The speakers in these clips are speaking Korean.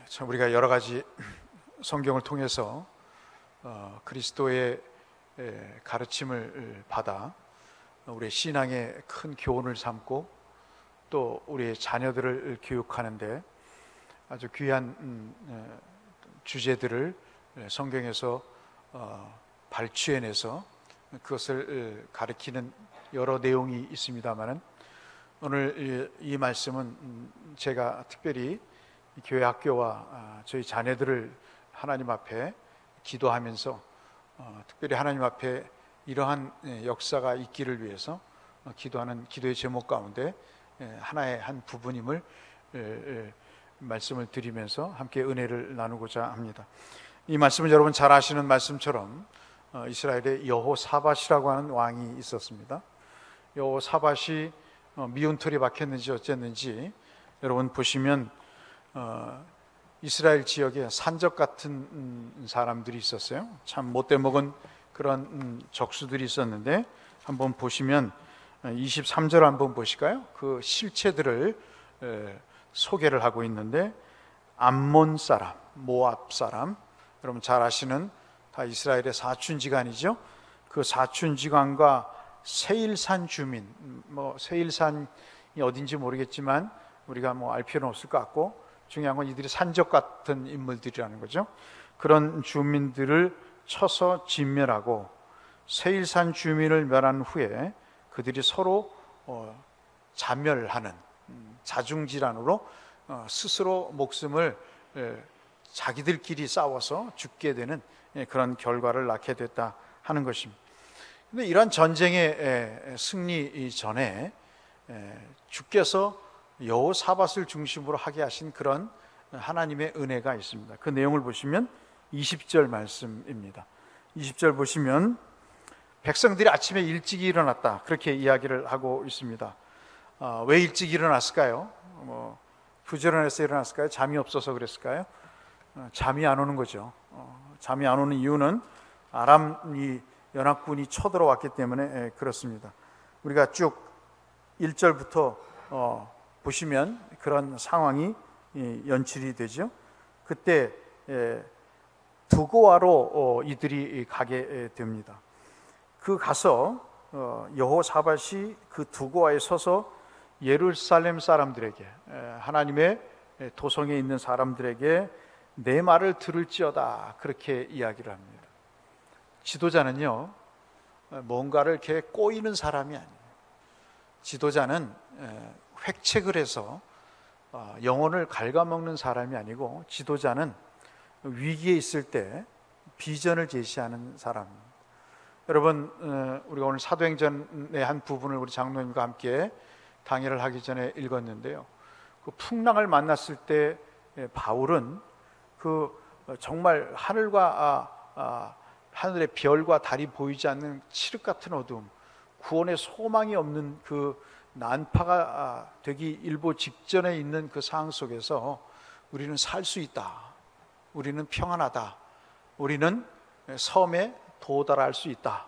참 우리가 여러 가지 성경을 통해서 그리스도의 가르침을 받아 우리의 신앙에 큰 교훈을 삼고 또 우리의 자녀들을 교육하는데 아주 귀한 주제들을 성경에서 발췌해내서 그것을 가르치는 여러 내용이 있습니다만은 오늘 이 말씀은 제가 특별히 교회 학교와 저희 자녀들을 하나님 앞에 기도하면서 특별히 하나님 앞에 이러한 역사가 있기를 위해서 기도하는 기도의 제목 가운데 하나의 한 부분임을 말씀을 드리면서 함께 은혜를 나누고자 합니다. 이 말씀은 여러분 잘 아시는 말씀처럼 이스라엘의 여호사밧이라고 하는 왕이 있었습니다. 여호사밧이 미운 털이 박혔는지 어쨌는지 여러분 보시면 이스라엘 지역에 산적 같은 사람들이 있었어요. 참 못돼 먹은 그런 적수들이 있었는데 한번 보시면 23절 한번 보실까요? 그 실체들을 소개를 하고 있는데 암몬 사람, 모압 사람, 여러분 잘 아시는 다 이스라엘의 사춘지간이죠. 그 사춘지간과 세일산 주민, 세일산이 어딘지 모르겠지만 우리가 알 필요는 없을 것 같고 중요한 건 이들이 산적 같은 인물들이라는 거죠. 그런 주민들을 쳐서 진멸하고 세일산 주민을 멸한 후에 그들이 서로 자멸하는 자중질환으로 스스로 목숨을 자기들끼리 싸워서 죽게 되는 그런 결과를 낳게 됐다 하는 것입니다. 그런데 이러한 전쟁의 승리 전에 주께서 여호사밧을 중심으로 하게 하신 그런 하나님의 은혜가 있습니다. 그 내용을 보시면 20절 말씀입니다. 20절 보시면 백성들이 아침에 일찍 일어났다 그렇게 이야기를 하고 있습니다. 왜 일찍 일어났을까요? 부지런해서 일어났을까요? 잠이 없어서 그랬을까요? 잠이 안 오는 거죠. 잠이 안 오는 이유는 아람 연합군이 쳐들어왔기 때문에 그렇습니다. 우리가 쭉 1절부터 보시면 그런 상황이 연출이 되죠. 그때 두고아로 이들이 가게 됩니다. 그 가서 여호사밧이 그 두고아에 서서 예루살렘 사람들에게 하나님의 도성에 있는 사람들에게 내 말을 들을지어다 그렇게 이야기를 합니다. 지도자는요 뭔가를 이렇게 꼬이는 사람이 아니에요. 지도자는 획책을 해서 영혼을 갉아먹는 사람이 아니고 지도자는 위기에 있을 때 비전을 제시하는 사람입니다. 여러분 우리가 오늘 사도행전의 한 부분을 우리 장로님과 함께 강의를 하기 전에 읽었는데요. 그 풍랑을 만났을 때 바울은 그 정말 하늘의 별과 달이 보이지 않는 칠흑 같은 어둠, 구원의 소망이 없는 그 난파가 되기 일보 직전에 있는 그 상황 속에서 우리는 살 수 있다, 우리는 평안하다, 우리는 섬에 도달할 수 있다,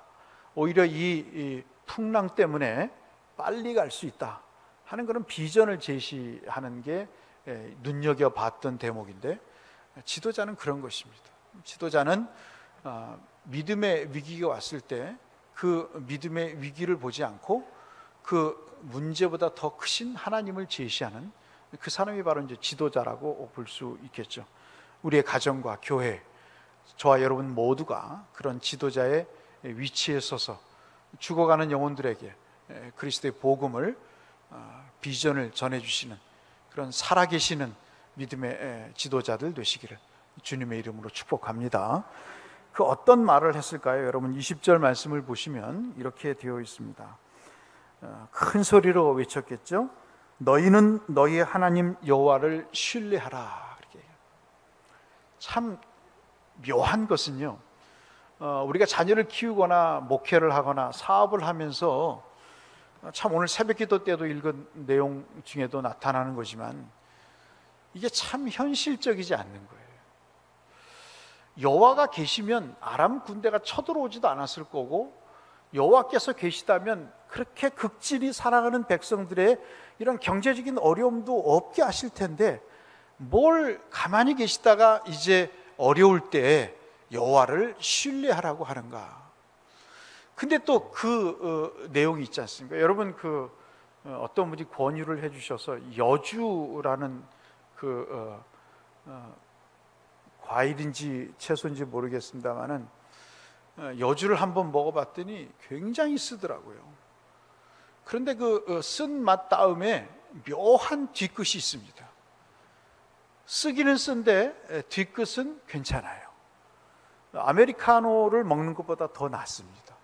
오히려 이 풍랑 때문에 빨리 갈 수 있다 하는 그런 비전을 제시하는 게 눈여겨봤던 대목인데 지도자는 그런 것입니다. 지도자는 믿음의 위기가 왔을 때 그 믿음의 위기를 보지 않고 그 문제보다 더 크신 하나님을 제시하는 그 사람이 바로 이제 지도자라고 볼 수 있겠죠. 우리의 가정과 교회, 저와 여러분 모두가 그런 지도자의 위치에 서서 죽어가는 영혼들에게 그리스도의 복음을 비전을 전해주시는 그런 살아계시는 믿음의 지도자들 되시기를 주님의 이름으로 축복합니다. 그 어떤 말을 했을까요? 여러분 20절 말씀을 보시면 이렇게 되어 있습니다. 큰 소리로 외쳤겠죠. 너희는 너희의 하나님 여호와를 신뢰하라. 이렇게. 참 묘한 것은요, 우리가 자녀를 키우거나 목회를 하거나 사업을 하면서 참 오늘 새벽기도 때도 읽은 내용 중에도 나타나는 거지만 이게 참 현실적이지 않는 거예요. 여호와가 계시면 아람 군대가 쳐들어오지도 않았을 거고 여호와께서 계시다면 그렇게 극진히 살아가는 백성들의 이런 경제적인 어려움도 없게 하실 텐데 뭘 가만히 계시다가 이제 어려울 때 여호와를 신뢰하라고 하는가? 근데 또 그 내용이 있지 않습니까? 여러분 어떤 분이 권유를 해주셔서 여주라는 과일인지 채소인지 모르겠습니다만은 여주를 한번 먹어봤더니 굉장히 쓰더라고요. 그런데 그 쓴 맛 다음에 묘한 뒤끝이 있습니다. 쓰기는 쓴데 뒤끝은 괜찮아요. 아메리카노를 먹는 것보다 더 낫습니다.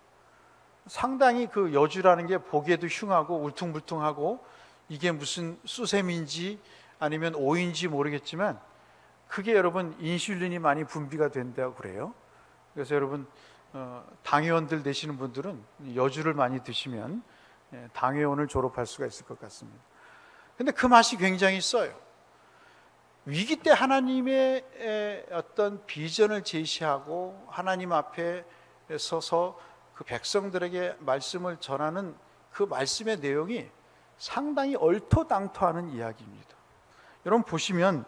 상당히 그 여주라는 게 보기에도 흉하고 울퉁불퉁하고 이게 무슨 수세미인지 아니면 오인지 모르겠지만 그게 여러분 인슐린이 많이 분비가 된다고 그래요. 그래서 여러분 당회원들 되시는 분들은 여주를 많이 드시면 당회원을 졸업할 수가 있을 것 같습니다. 근데 그 맛이 굉장히 써요. 위기 때 하나님의 어떤 비전을 제시하고 하나님 앞에 서서 그 백성들에게 말씀을 전하는 그 말씀의 내용이 상당히 얼토당토하는 이야기입니다. 여러분 보시면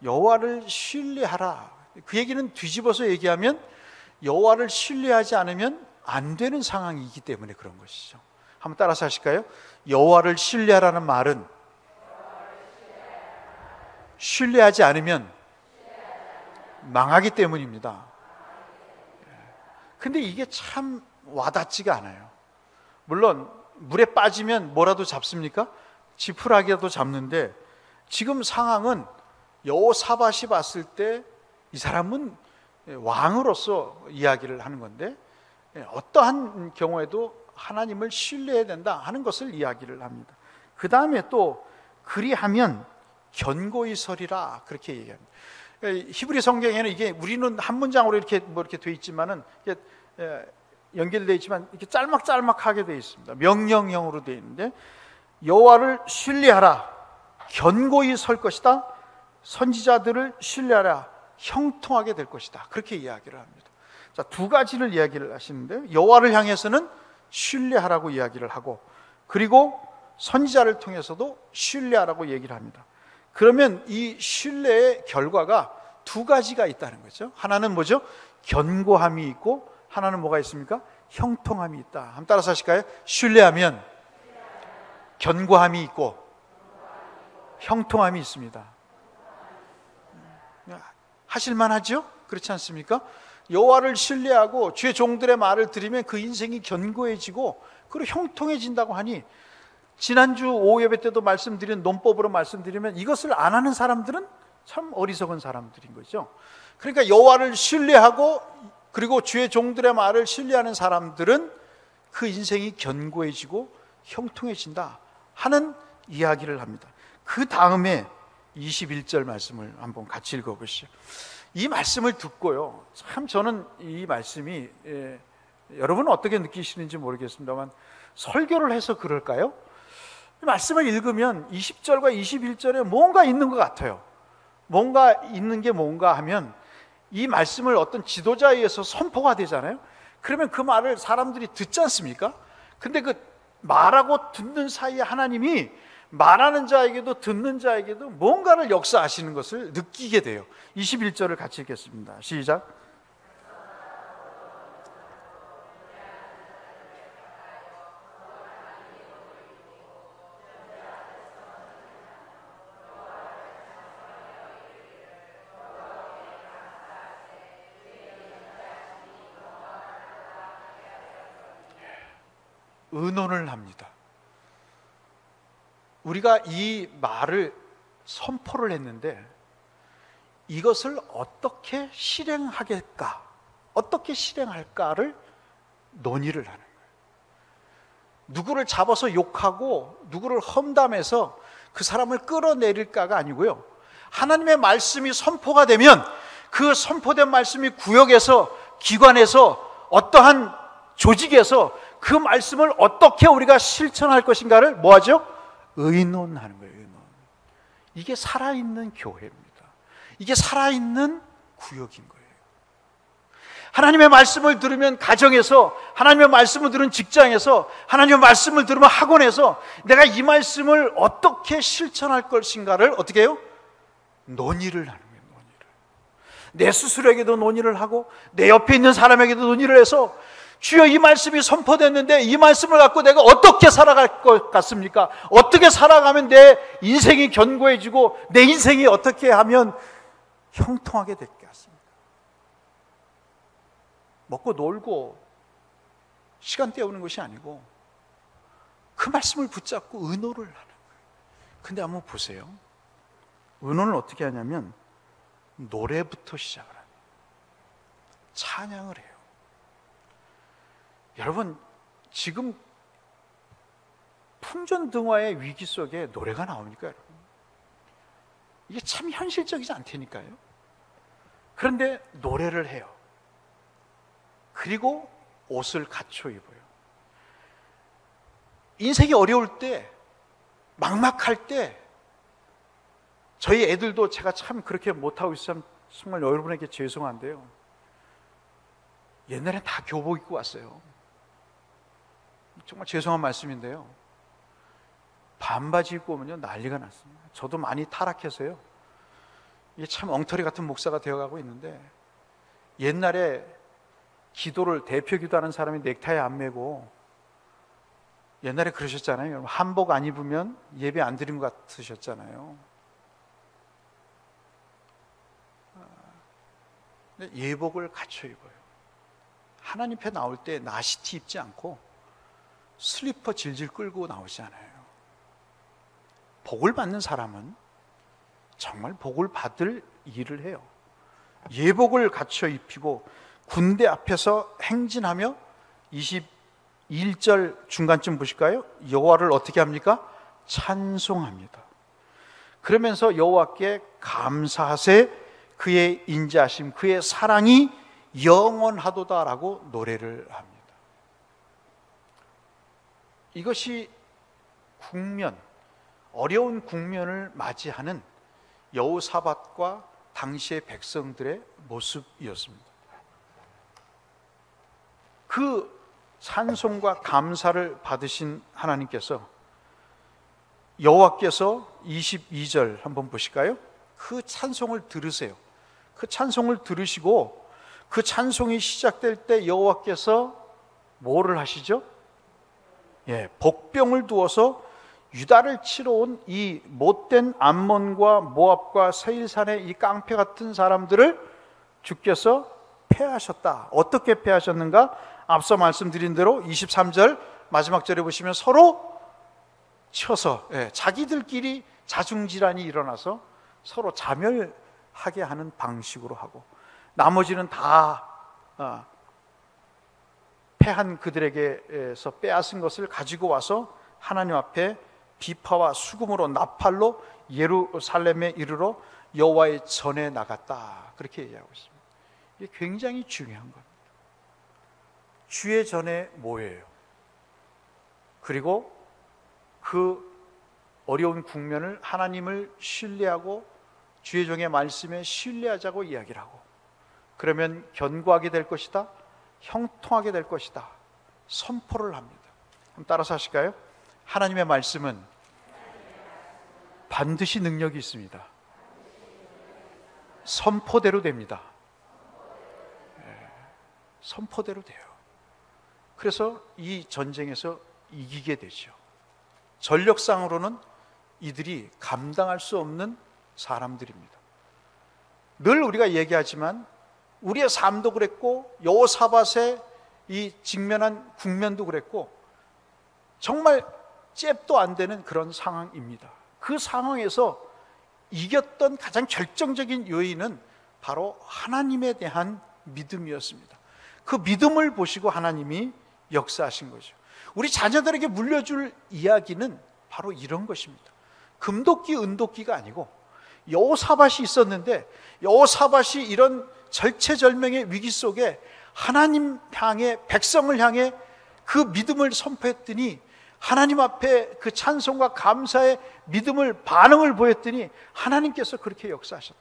여호와를 신뢰하라. 그 얘기는 뒤집어서 얘기하면 여호와를 신뢰하지 않으면 안 되는 상황이기 때문에 그런 것이죠. 한번 따라서 하실까요? 여호와를 신뢰하라는 말은 신뢰하지 않으면 망하기 때문입니다. 근데 이게 참 와닿지가 않아요. 물론 물에 빠지면 뭐라도 잡습니까? 지푸라기라도 잡는데 지금 상황은 여호사밧이 봤을 때 이 사람은 왕으로서 이야기를 하는 건데 어떠한 경우에도 하나님을 신뢰해야 된다 하는 것을 이야기를 합니다. 그 다음에 또 그리하면 견고히 서리라 그렇게 얘기합니다. 히브리 성경에는 이게 우리는 한 문장으로 이렇게 이렇게 돼 있지만은 이게 연결되어 있지만 이렇게 짤막짤막하게 되어 있습니다. 명령형으로 되어 있는데 여호와를 신뢰하라 견고히 설 것이다. 선지자들을 신뢰하라 형통하게 될 것이다. 그렇게 이야기를 합니다. 자, 두 가지를 이야기를 하시는데 여호와를 향해서는 신뢰하라고 이야기를 하고 그리고 선지자를 통해서도 신뢰하라고 얘기를 합니다. 그러면 이 신뢰의 결과가 두 가지가 있다는 거죠. 하나는 뭐죠? 견고함이 있고 하나는 뭐가 있습니까? 형통함이 있다. 한번 따라서 하실까요? 신뢰하면 견고함이 있고 형통함이 있습니다. 하실만 하죠? 그렇지 않습니까? 여호와를 신뢰하고 주의 종들의 말을 들으면 그 인생이 견고해지고 그리고 형통해진다고 하니 지난주 오후 예배 때도 말씀드린 논법으로 말씀드리면 이것을 안 하는 사람들은 참 어리석은 사람들인 거죠. 그러니까 여호와를 신뢰하고 그리고 주의 종들의 말을 신뢰하는 사람들은 그 인생이 견고해지고 형통해진다 하는 이야기를 합니다. 그 다음에 21절 말씀을 한번 같이 읽어보시죠. 이 말씀을 듣고요, 참 저는 이 말씀이 여러분은 어떻게 느끼시는지 모르겠습니다만 설교를 해서 그럴까요? 이 말씀을 읽으면 20절과 21절에 뭔가 있는 것 같아요. 뭔가 있는 게 뭔가 하면 이 말씀을 어떤 지도자에 의해서 선포가 되잖아요. 그러면 그 말을 사람들이 듣지 않습니까? 근데 그 말하고 듣는 사이에 하나님이 말하는 자에게도 듣는 자에게도 뭔가를 역사하시는 것을 느끼게 돼요. 21절을 같이 읽겠습니다. 시작. 의논을 합니다. 우리가 이 말을 선포를 했는데 이것을 어떻게 실행하겠까? 어떻게 실행할까를 논의를 하는 거예요. 누구를 잡아서 욕하고 누구를 험담해서 그 사람을 끌어내릴까가 아니고요. 하나님의 말씀이 선포가 되면 그 선포된 말씀이 구역에서, 기관에서, 어떠한 조직에서 그 말씀을 어떻게 우리가 실천할 것인가를 뭐하죠? 의논하는 거예요. 의논. 이게 살아있는 교회입니다. 이게 살아있는 구역인 거예요. 하나님의 말씀을 들으면 가정에서, 하나님의 말씀을 들은 직장에서, 하나님의 말씀을 들으면 학원에서 내가 이 말씀을 어떻게 실천할 것인가를 어떻게 해요? 논의를 하는 거예요. 논의를. 내 스스로에게도 논의를 하고 내 옆에 있는 사람에게도 논의를 해서 주여, 이 말씀이 선포됐는데 이 말씀을 갖고 내가 어떻게 살아갈 것 같습니까? 어떻게 살아가면 내 인생이 견고해지고 내 인생이 어떻게 하면 형통하게 될 것 같습니까? 먹고 놀고 시간 때우는 것이 아니고 그 말씀을 붙잡고 의논을 하는 거예요. 근데 한번 보세요. 의논을 어떻게 하냐면 노래부터 시작을 합니다. 찬양을 해요. 여러분, 지금 풍전등화의 위기 속에 노래가 나옵니까, 여러분? 이게 참 현실적이지 않다니까요. 그런데 노래를 해요. 그리고 옷을 갖춰 입어요. 인생이 어려울 때, 막막할 때, 저희 애들도 제가 참 그렇게 못하고 있으면 정말 여러분에게 죄송한데요. 옛날엔 다 교복 입고 왔어요. 정말 죄송한 말씀인데요. 반바지 입고 오면요, 난리가 났습니다. 저도 많이 타락해서요. 이게 참 엉터리 같은 목사가 되어가고 있는데, 옛날에 기도를, 대표 기도하는 사람이 넥타이 안 매고, 옛날에 그러셨잖아요. 한복 안 입으면 예배 안 드린 것 같으셨잖아요. 예복을 갖춰 입어요. 하나님 앞에 나올 때 나시티 입지 않고 슬리퍼 질질 끌고 나오잖아요. 복을 받는 사람은 정말 복을 받을 일을 해요. 예복을 갖춰 입히고 군대 앞에서 행진하며 21절 중간쯤 보실까요? 여호와를 어떻게 합니까? 찬송합니다. 그러면서 여호와께 감사하세, 그의 인자하심, 그의 사랑이 영원하도다라고 노래를 합니다. 이것이 국면, 어려운 국면을 맞이하는 여호사밧과 당시의 백성들의 모습이었습니다. 그 찬송과 감사를 받으신 하나님께서 여호와께서 22절 한번 보실까요? 그 찬송을 들으세요. 그 찬송을 들으시고 그 찬송이 시작될 때 여호와께서 뭐를 하시죠? 복병을 두어서 유다를 치러 온 이 못된 암몬과 모압과 세일산의 이 깡패 같은 사람들을 주께서 패하셨다. 어떻게 패하셨는가? 앞서 말씀드린 대로 23절 마지막 절에 보시면 서로 쳐서 자기들끼리 자중질환이 일어나서 서로 자멸하게 하는 방식으로 하고, 나머지는 다 패한 그들에게서 빼앗은 것을 가지고 와서 하나님 앞에 비파와 수금으로 나팔로 예루살렘에 이르러 여호와의 전에 나갔다. 그렇게 얘기하고 있습니다. 이게 굉장히 중요한 겁니다. 주의 전에 모여요. 그리고 그 어려운 국면을 하나님을 신뢰하고 주의 종의 말씀에 신뢰하자고 이야기를 하고, 그러면 견고하게 될 것이다, 형통하게 될 것이다 선포를 합니다. 한번 따라서 하실까요? 하나님의 말씀은 반드시 능력이 있습니다. 선포대로 됩니다. 선포대로 돼요. 그래서 이 전쟁에서 이기게 되죠. 전력상으로는 이들이 감당할 수 없는 사람들입니다. 늘 우리가 얘기하지만 우리의 삶도 그랬고 여호사밧의 이 직면한 국면도 그랬고 정말 잽도 안 되는 그런 상황입니다. 그 상황에서 이겼던 가장 결정적인 요인은 바로 하나님에 대한 믿음이었습니다. 그 믿음을 보시고 하나님이 역사하신 거죠. 우리 자녀들에게 물려줄 이야기는 바로 이런 것입니다. 금도끼 은도끼가 아니고 여호사밧이 있었는데 여호사밧이 이런 절체절명의 위기 속에 하나님 향해, 백성을 향해 그 믿음을 선포했더니 하나님 앞에 그 찬송과 감사의 믿음을, 반응을 보였더니 하나님께서 그렇게 역사하셨다.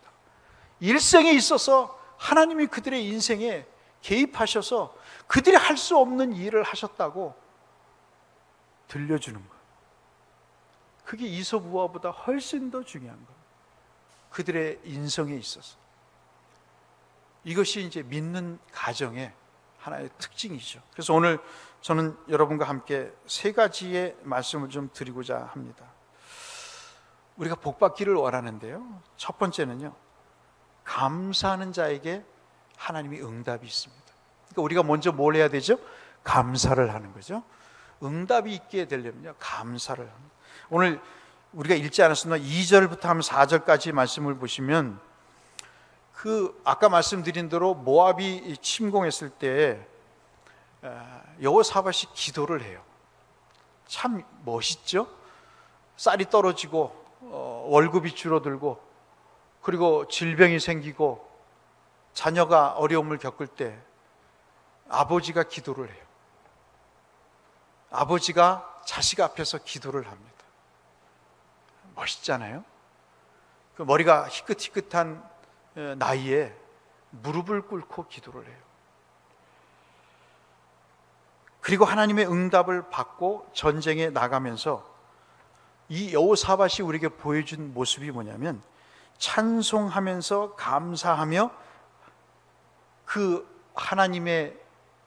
일생에 있어서 하나님이 그들의 인생에 개입하셔서 그들이 할 수 없는 일을 하셨다고 들려주는 것. 그게 이솝우화보다 훨씬 더 중요한 것. 그들의 인성에 있어서. 이것이 이제 믿는 가정의 하나의 특징이죠. 그래서 오늘 저는 여러분과 함께 세 가지의 말씀을 좀 드리고자 합니다. 우리가 복 받기를 원하는데요, 첫 번째는요, 감사하는 자에게 하나님이 응답이 있습니다. 그러니까 우리가 먼저 뭘 해야 되죠? 감사를 하는 거죠. 응답이 있게 되려면요, 감사를 합니다. 오늘 우리가 읽지 않았으나 2절부터 하면 4절까지 말씀을 보시면, 아까 말씀드린 대로 모압이 침공했을 때 여호사밧이 기도를 해요. 참 멋있죠? 쌀이 떨어지고 월급이 줄어들고, 그리고 질병이 생기고 자녀가 어려움을 겪을 때 아버지가 기도를 해요. 아버지가 자식 앞에서 기도를 합니다. 멋있잖아요? 그 머리가 희끗희끗한 나이에 무릎을 꿇고 기도를 해요. 그리고 하나님의 응답을 받고 전쟁에 나가면서 이 여호사밧이 우리에게 보여준 모습이 뭐냐면, 찬송하면서 감사하며 그 하나님의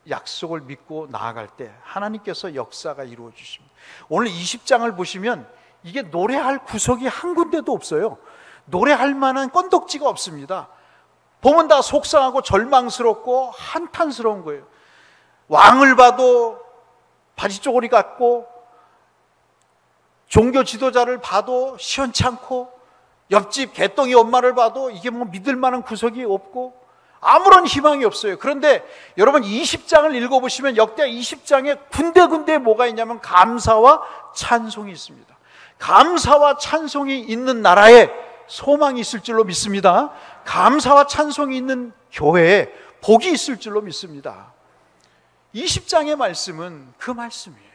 약속을 믿고 나아갈 때 하나님께서 역사가 이루어 주십니다. 오늘 20장을 보시면 이게 노래할 구석이 한 군데도 없어요. 노래할 만한 건덕지가 없습니다. 보면 다 속상하고 절망스럽고 한탄스러운 거예요. 왕을 봐도 바지쪼고리 같고, 종교 지도자를 봐도 시원찮고, 옆집 개똥이 엄마를 봐도 이게 뭐 믿을 만한 구석이 없고 아무런 희망이 없어요. 그런데 여러분 20장을 읽어보시면 역대 20장에 군데군데 뭐가 있냐면 감사와 찬송이 있습니다. 감사와 찬송이 있는 나라에 소망이 있을 줄로 믿습니다. 감사와 찬송이 있는 교회에 복이 있을 줄로 믿습니다. 20장의 말씀은 그 말씀이에요.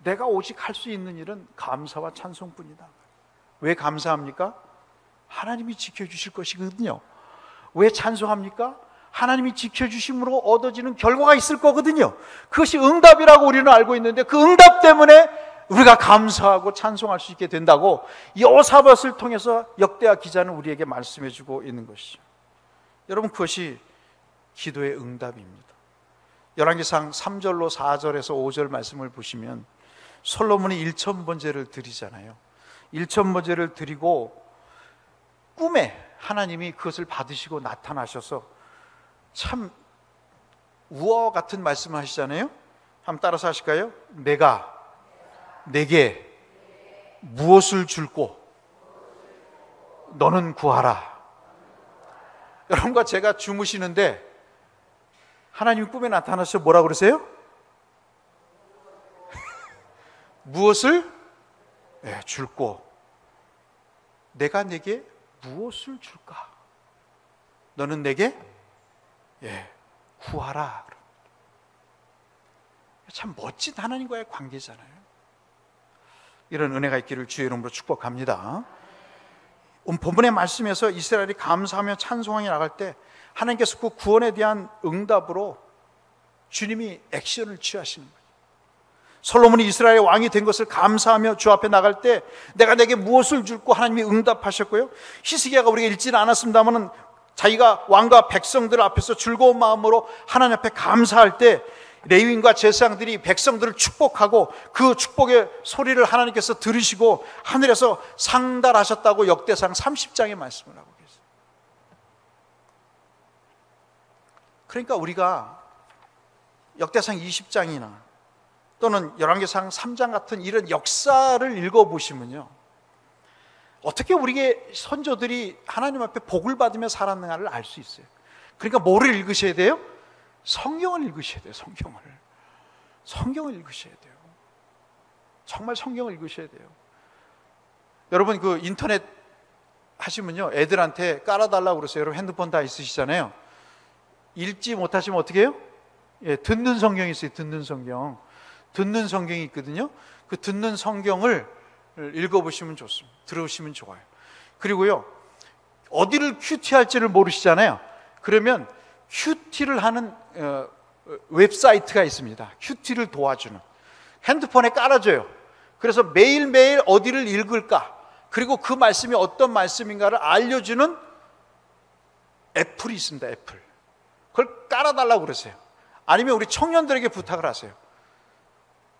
내가 오직 할 수 있는 일은 감사와 찬송뿐이다. 왜 감사합니까? 하나님이 지켜주실 것이거든요. 왜 찬송합니까? 하나님이 지켜주심으로 얻어지는 결과가 있을 거거든요. 그것이 응답이라고 우리는 알고 있는데, 그 응답 때문에 우리가 감사하고 찬송할 수 있게 된다고 여호사밧을 통해서 역대하 기자는 우리에게 말씀해 주고 있는 것이죠. 여러분, 그것이 기도의 응답입니다. 열왕기상 3절로 4절에서 5절 말씀을 보시면 솔로몬이 1,000번제를 드리잖아요. 1,000번제를 드리고 꿈에 하나님이 그것을 받으시고 나타나셔서 참 우화 같은 말씀을 하시잖아요. 한번 따라서 하실까요? 내가 내게 무엇을 줄고 너는 구하라. 여러분과 제가 주무시는데 하나님이 꿈에 나타나셔서 뭐라고 그러세요? 무엇을 줄고, 내가 내게 무엇을 줄까? 너는 내게 구하라. 참 멋진 하나님과의 관계잖아요. 이런 은혜가 있기를 주의 이름으로 축복합니다. 본문의 말씀에서 이스라엘이 감사하며 찬송하며 나갈 때 하나님께서 그 구원에 대한 응답으로 주님이 액션을 취하시는 거예요. 솔로몬이 이스라엘의 왕이 된 것을 감사하며 주 앞에 나갈 때 내가 내게 무엇을 줄고 하나님이 응답하셨고요. 히스기야가 우리가 읽지는 않았습니다만 자기가 왕과 백성들 앞에서 즐거운 마음으로 하나님 앞에 감사할 때 레위인과 제사장들이 백성들을 축복하고 그 축복의 소리를 하나님께서 들으시고 하늘에서 상달하셨다고 역대상 30장에 말씀을 하고 계세요. 그러니까 우리가 역대상 20장이나 또는 열왕기상 3장 같은 이런 역사를 읽어보시면요, 어떻게 우리의 선조들이 하나님 앞에 복을 받으며 살았는가를 알 수 있어요. 그러니까 뭐를 읽으셔야 돼요? 성경을 읽으셔야 돼요. 성경을 읽으셔야 돼요. 정말 성경을 읽으셔야 돼요. 여러분 그 인터넷 하시면요, 애들한테 깔아달라고 그러세요. 여러분 핸드폰 다 있으시잖아요. 읽지 못하시면 어떻게 해요? 듣는 성경이 있어요. 듣는 성경이 있거든요. 그 듣는 성경을 읽어보시면 좋습니다. 들으시면 좋아요. 그리고요, 어디를 큐티할지를 모르시잖아요. 그러면 큐티를 하는 웹사이트가 있습니다. 큐티를 도와주는, 핸드폰에 깔아줘요. 그래서 매일매일 어디를 읽을까, 그리고 그 말씀이 어떤 말씀인가를 알려주는 애플이 있습니다. 애플. 그걸 깔아달라고 그러세요. 아니면 우리 청년들에게 부탁을 하세요.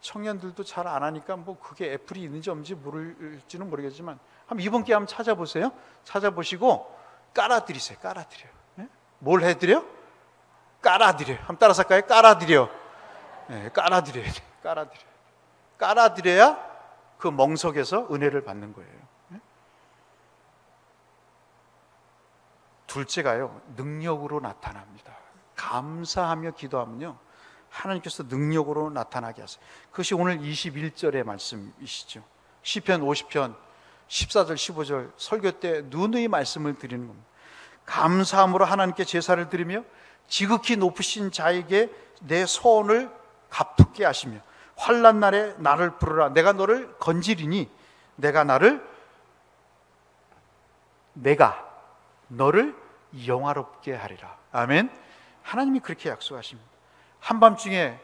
청년들도 잘 안 하니까 뭐 그게 애플이 있는지 없는지 모를지는 모르겠지만 한번 이번 기회에 한번 찾아보세요. 찾아보시고 깔아드리세요. 깔아드려요. 네? 뭘 해드려? 깔아드려요. 한번 따라서 할까요? 깔아드려. 네, 깔아드려야 돼요. 깔아드려요. 깔아드려야 그 멍석에서 은혜를 받는 거예요. 네? 둘째가요, 능력으로 나타납니다. 감사하며 기도하면요, 하나님께서 능력으로 나타나게 하세요. 그것이 오늘 21절의 말씀이시죠. 시편 50편 14절 15절 설교 때 누누이 말씀을 드리는 겁니다. 감사함으로 하나님께 제사를 드리며 지극히 높으신 자에게 내 소원을 갚게 하시며 환난 날에 나를 부르라. 내가 너를 건지리니 내가 너를 영화롭게 하리라. 아멘. 하나님이 그렇게 약속하십니다. 한밤중에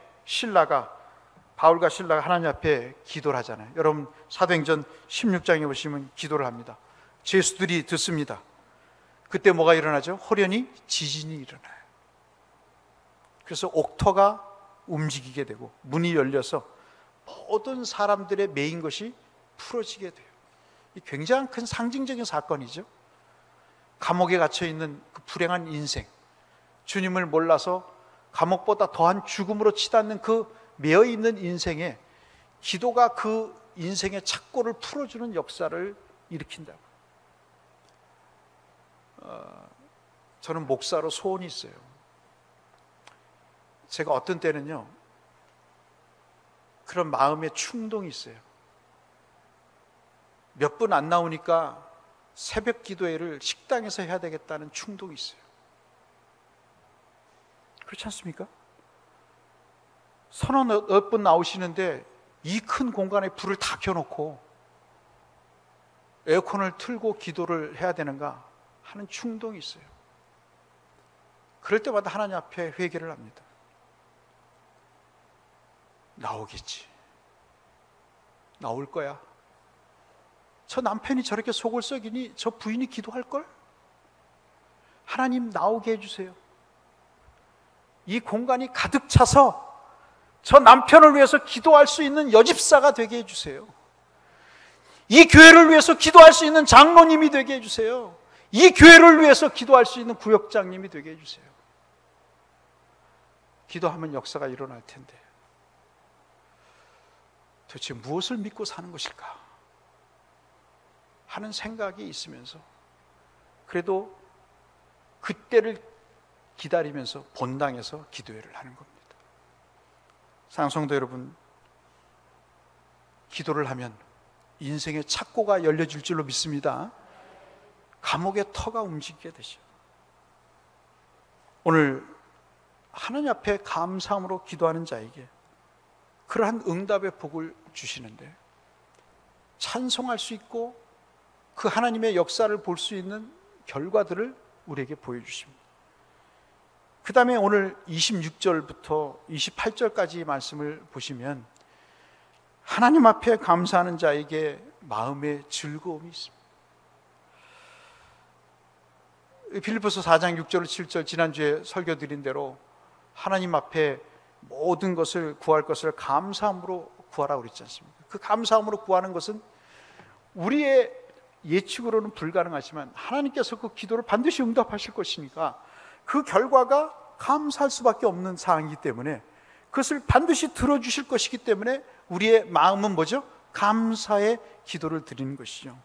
바울과 신라가 하나님 앞에 기도를 하잖아요. 여러분 사도행전 16장에 보시면 기도를 합니다. 죄수들이 듣습니다. 그때 뭐가 일어나죠? 호련히 지진이 일어나요. 그래서 옥터가 움직이게 되고 문이 열려서 모든 사람들의 매인 것이 풀어지게 돼요. 이 굉장히 큰 상징적인 사건이죠. 감옥에 갇혀 있는 그 불행한 인생, 주님을 몰라서 감옥보다 더한 죽음으로 치닫는 그 매여 있는 인생에 기도가 그 인생의 착고를 풀어주는 역사를 일으킨다고. 저는 목사로 소원이 있어요. 제가 어떤 때는요, 그런 마음의 충동이 있어요. 몇 분 안 나오니까 새벽 기도회를 식당에서 해야 되겠다는 충동이 있어요. 그렇지 않습니까? 서너 몇 분 나오시는데 이 큰 공간에 불을 다 켜놓고 에어컨을 틀고 기도를 해야 되는가 하는 충동이 있어요. 그럴 때마다 하나님 앞에 회개를 합니다. 나오겠지. 나올 거야. 저 남편이 저렇게 속을 썩이니 저 부인이 기도할걸? 하나님 나오게 해주세요. 이 공간이 가득 차서 저 남편을 위해서 기도할 수 있는 여집사가 되게 해주세요. 이 교회를 위해서 기도할 수 있는 장로님이 되게 해주세요. 이 교회를 위해서 기도할 수 있는 구역장님이 되게 해주세요. 기도하면 역사가 일어날 텐데 도대체 무엇을 믿고 사는 것일까 하는 생각이 있으면서 그래도 그때를 기다리면서 본당에서 기도회를 하는 겁니다. 사랑하는 성도 여러분, 기도를 하면 인생의 착고가 열려질 줄로 믿습니다. 감옥의 터가 움직이게 되죠. 오늘 하나님 앞에 감사함으로 기도하는 자에게 그러한 응답의 복을 주시는데 찬송할 수 있고 그 하나님의 역사를 볼 수 있는 결과들을 우리에게 보여주십니다. 그 다음에 오늘 26절부터 28절까지 말씀을 보시면 하나님 앞에 감사하는 자에게 마음의 즐거움이 있습니다. 빌립보서 4장 6절 7절 지난주에 설교드린 대로 하나님 앞에 모든 것을 구할 것을 감사함으로 구하라고 그랬지 않습니까? 그 감사함으로 구하는 것은 우리의 예측으로는 불가능하지만 하나님께서 그 기도를 반드시 응답하실 것이니까 그 결과가 감사할 수밖에 없는 사항이기 때문에 그것을 반드시 들어주실 것이기 때문에 우리의 마음은 뭐죠? 감사의 기도를 드리는 것이죠.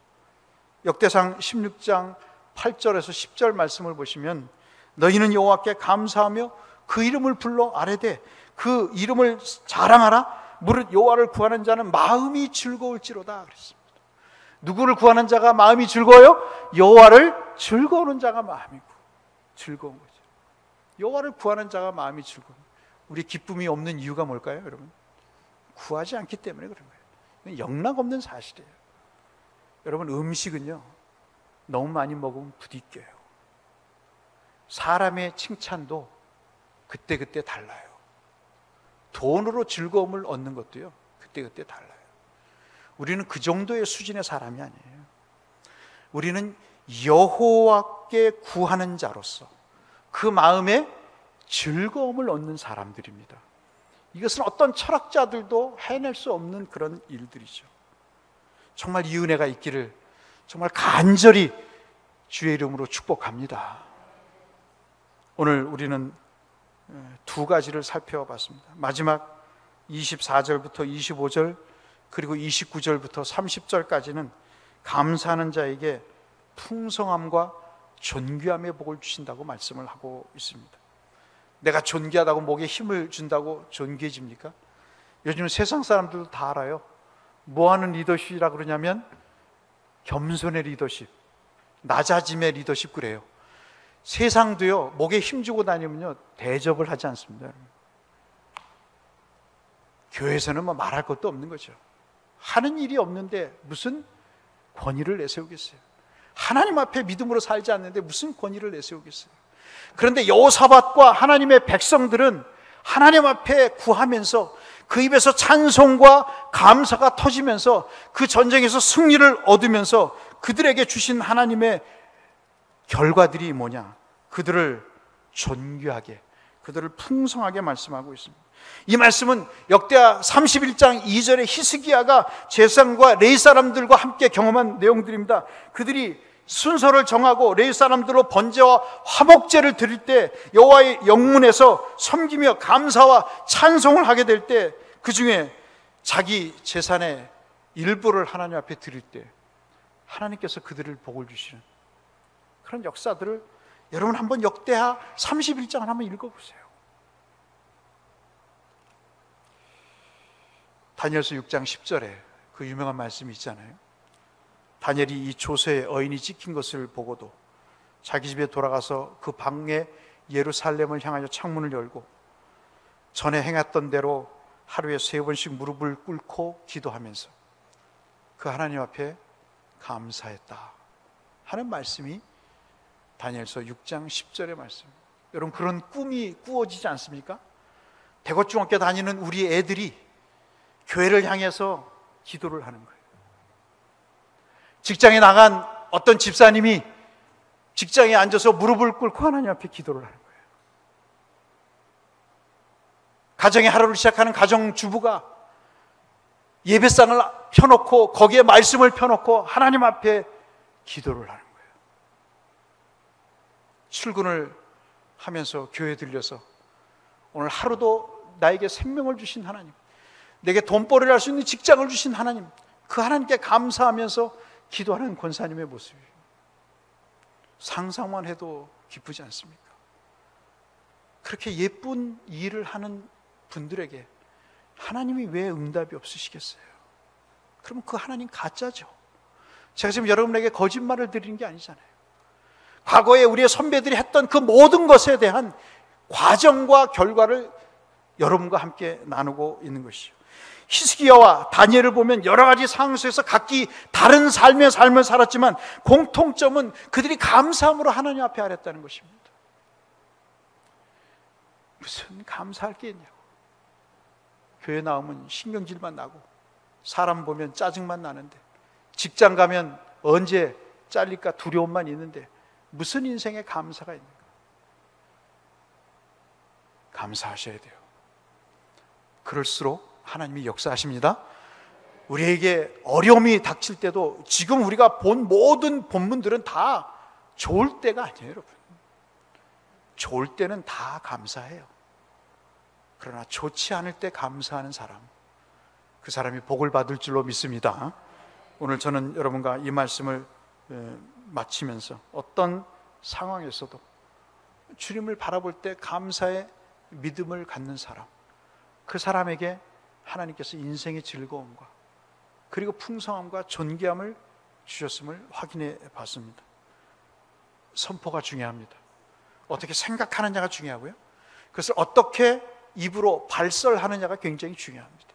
역대상 16장 8절에서 10절 말씀을 보시면 너희는 여호와께 감사하며 그 이름을 불러 아뢰되 그 이름을 자랑하라. 무릇 여호와를 구하는 자는 마음이 즐거울지로다 그랬습니다. 누구를 구하는 자가 마음이 즐거워요? 여호와를 즐거워하는 자가 마음이고 즐거운 거죠. 여호와를 구하는 자가 마음이 즐거운 거예요. 우리 기쁨이 없는 이유가 뭘까요, 여러분? 구하지 않기 때문에 그런 거예요. 영락없는 사실이에요. 여러분, 음식은요 너무 많이 먹으면 부딪혀요. 사람의 칭찬도 그때그때 달라요. 돈으로 즐거움을 얻는 것도요 그때그때 달라요. 우리는 그 정도의 수준의 사람이 아니에요. 우리는 여호와께 구하는 자로서 그 마음에 즐거움을 얻는 사람들입니다. 이것은 어떤 철학자들도 해낼 수 없는 그런 일들이죠. 정말 이 은혜가 있기를 정말 간절히 주의 이름으로 축복합니다. 오늘 우리는 두 가지를 살펴봤습니다. 마지막 24절부터 25절 그리고 29절부터 30절까지는 감사하는 자에게 풍성함과 존귀함의 복을 주신다고 말씀을 하고 있습니다. 내가 존귀하다고 목에 힘을 준다고 존귀해집니까? 요즘 세상 사람들도 다 알아요. 뭐하는 리더십이라고 그러냐면 겸손의 리더십, 낮아짐의 리더십 그래요. 세상도요, 목에 힘주고 다니면요 대접을 하지 않습니다. 교회에서는 뭐 말할 것도 없는 거죠. 하는 일이 없는데 무슨 권위를 내세우겠어요? 하나님 앞에 믿음으로 살지 않는데 무슨 권위를 내세우겠어요? 그런데 여호사밧과 하나님의 백성들은 하나님 앞에 구하면서 그 입에서 찬송과 감사가 터지면서 그 전쟁에서 승리를 얻으면서 그들에게 주신 하나님의 결과들이 뭐냐? 그들을 존귀하게, 그들을 풍성하게 말씀하고 있습니다. 이 말씀은 역대하 31장 2절에 히스기야가 제사장과 레위 사람들과 함께 경험한 내용들입니다. 그들이 순서를 정하고 레위 사람들로 번제와 화목제를 드릴 때 여호와의 영문에서 섬기며 감사와 찬송을 하게 될 때 그 중에 자기 재산의 일부를 하나님 앞에 드릴 때 하나님께서 그들을 복을 주시는 그런 역사들을 여러분 한번 역대하 31장을 한번 읽어보세요. 다니엘서 6장 10절에 그 유명한 말씀이 있잖아요. 다니엘이 이 조서에 어인이 찍힌 것을 보고도 자기 집에 돌아가서 그 방에 예루살렘을 향하여 창문을 열고 전에 행했던 대로 하루에 3번씩 무릎을 꿇고 기도하면서 그 하나님 앞에 감사했다 하는 말씀이 다니엘서 6장 10절의 말씀입니다. 여러분, 그런 꿈이 꾸어지지 않습니까? 대고중학교 다니는 우리 애들이 교회를 향해서 기도를 하는 거예요. 직장에 나간 어떤 집사님이 직장에 앉아서 무릎을 꿇고 하나님 앞에 기도를 하는 거예요. 가정의 하루를 시작하는 가정주부가 예배상을 펴놓고 거기에 말씀을 펴놓고 하나님 앞에 기도를 하는 거예요. 출근을 하면서 교회에 들려서 오늘 하루도 나에게 생명을 주신 하나님, 내게 돈벌이를 할 수 있는 직장을 주신 하나님, 그 하나님께 감사하면서 기도하는 권사님의 모습이에요. 상상만 해도 기쁘지 않습니까? 그렇게 예쁜 일을 하는 분들에게 하나님이 왜 응답이 없으시겠어요? 그러면 그 하나님 가짜죠. 제가 지금 여러분에게 거짓말을 드리는 게 아니잖아요. 과거에 우리의 선배들이 했던 그 모든 것에 대한 과정과 결과를 여러분과 함께 나누고 있는 것이죠. 히스기야와 다니엘을 보면 여러 가지 상황 속에서 각기 다른 삶을 살았지만 공통점은 그들이 감사함으로 하나님 앞에 아랬다는 것입니다. 무슨 감사할 게 있냐고. 교회 나오면 신경질만 나고 사람 보면 짜증만 나는데 직장 가면 언제 잘릴까 두려움만 있는데 무슨 인생에 감사가 있는가? 감사하셔야 돼요. 그럴수록 하나님이 역사하십니다. 우리에게 어려움이 닥칠 때도 지금 우리가 본 모든 본문들은 다 좋을 때가 아니에요, 여러분. 좋을 때는 다 감사해요. 그러나 좋지 않을 때 감사하는 사람, 그 사람이 복을 받을 줄로 믿습니다. 오늘 저는 여러분과 이 말씀을 마치면서 어떤 상황에서도 주님을 바라볼 때 감사의 믿음을 갖는 사람, 그 사람에게 하나님께서 인생의 즐거움과 그리고 풍성함과 존귀함을 주셨음을 확인해 봤습니다. 선포가 중요합니다. 어떻게 생각하느냐가 중요하고요, 그것을 어떻게 입으로 발설하느냐가 굉장히 중요합니다.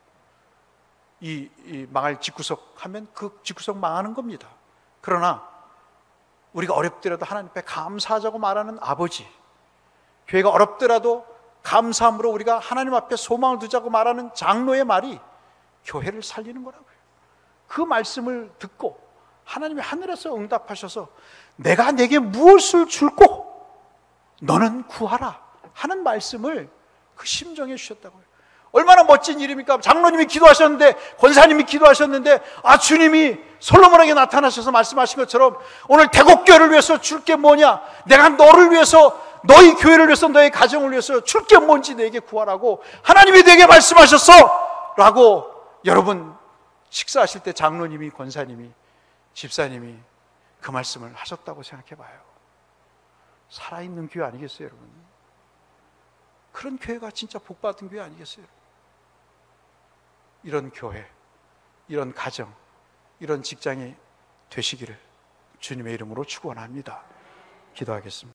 이 망할 집구석 하면 그 집구석 망하는 겁니다. 그러나 우리가 어렵더라도 하나님 앞에 감사하자고 말하는 아버지, 교회가 어렵더라도 감사함으로 우리가 하나님 앞에 소망을 두자고 말하는 장로의 말이 교회를 살리는 거라고요. 그 말씀을 듣고 하나님이 하늘에서 응답하셔서 내가 내게 무엇을 줄고 너는 구하라 하는 말씀을 그 심정해 주셨다고요. 얼마나 멋진 일입니까? 장로님이 기도하셨는데, 권사님이 기도하셨는데, 주님이 솔로몬에게 나타나셔서 말씀하신 것처럼 오늘 대곡교회를 위해서 줄 게 뭐냐? 내가 너를 위해서, 너희 교회를 위해서, 너희 가정을 위해서 줄 게 뭔지 내게 구하라고 하나님이 내게 말씀하셨어! 라고 여러분 식사하실 때 장로님이, 권사님이, 집사님이 그 말씀을 하셨다고 생각해 봐요. 살아있는 교회 아니겠어요, 여러분? 그런 교회가 진짜 복받은 교회 아니겠어요? 이런 교회, 이런 가정, 이런 직장이 되시기를 주님의 이름으로 축원합니다. 기도하겠습니다.